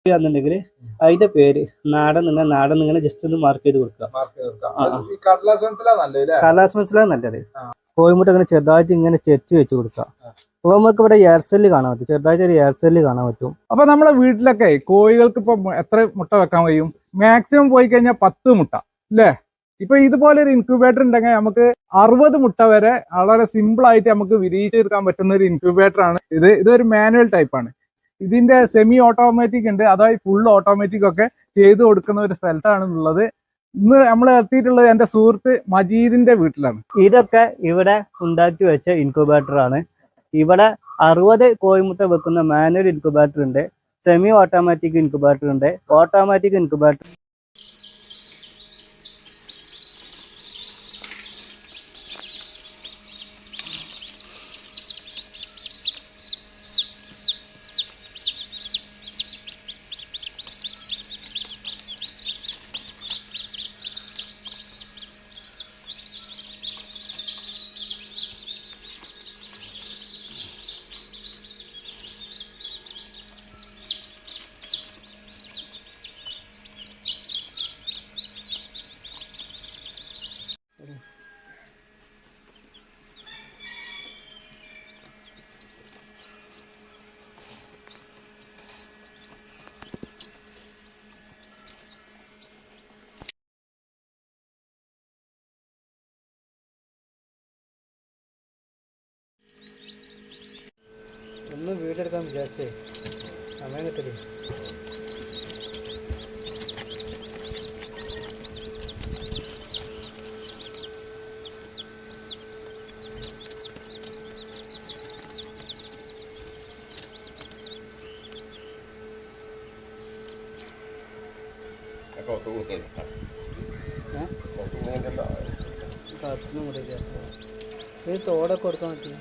ണ്ടെങ്കിൽ അതിന്റെ പേര് നാടൻ നിങ്ങൾ ജസ്റ്റ് ഒന്ന് മാർക്ക് ചെയ്ത് കൊടുക്കുക. കടലാസ് മനസ്സിലാണ് നല്ലത്. കോഴിമുട്ട അങ്ങനെ ചെറുതായിട്ട് ഇങ്ങനെ ചെരിച്ച് വെച്ച് കൊടുക്കുക. അപ്പോൾ നമുക്ക് ഇവിടെ എയർ സെല്ല് കാണാൻ പറ്റും, ചെറുതായിട്ട് ഒരു എയർ സെല്ല് കാണാൻ പറ്റും. അപ്പൊ നമ്മളെ വീട്ടിലൊക്കെ കോഴികൾക്ക് ഇപ്പൊ എത്ര മുട്ട വെക്കാൻ കഴിയും? മാക്സിമം പോയി കഴിഞ്ഞാൽ 10 മുട്ട അല്ലേ? ഇപ്പൊ ഇതുപോലെ ഒരു ഇൻക്യുബേറ്റർ ഉണ്ടെങ്കിൽ നമുക്ക് 60 മുട്ട വരെ വളരെ സിമ്പിൾ ആയിട്ട് നമുക്ക് വിരിയിച്ചെടുക്കാൻ പറ്റുന്ന ഒരു ഇൻക്യുബേറ്റർ ആണ് ഇത്. ഇതൊരു മാനുവൽ ടൈപ്പ് ആണ്. ഇതിന്റെ സെമി ഓട്ടോമാറ്റിക് ഉണ്ട്, അതായത് ഫുൾ ഓട്ടോമാറ്റിക് ഒക്കെ ചെയ്തു കൊടുക്കുന്ന ഒരു സ്ഥലത്താണ് ഉള്ളത്. ഇന്ന് നമ്മൾ എത്തിയിട്ടുള്ളത് എന്റെ സുഹൃത്ത് മജീദിന്റെ വീട്ടിലാണ്. ഇതൊക്കെ ഇവിടെ ഉണ്ടാക്കി വെച്ച ഇൻക്യുബേറ്റർ ആണ്. ഇവിടെ 60 കോഴിമുട്ട വെക്കുന്ന മാനുവൽ ഇൻക്യുബേറ്റർ ഉണ്ട്, സെമി ഓട്ടോമാറ്റിക് ഇൻക്യുബേറ്റർ ഉണ്ട്, ഓട്ടോമാറ്റിക് ഇൻക്യുബേറ്റർ. ഒന്ന് വീടെടുക്കാൻ വിചാരിച്ചേ, സമയം കിട്ടില്ല. തോടൊക്കെ കൊടുക്കാൻ പറ്റും.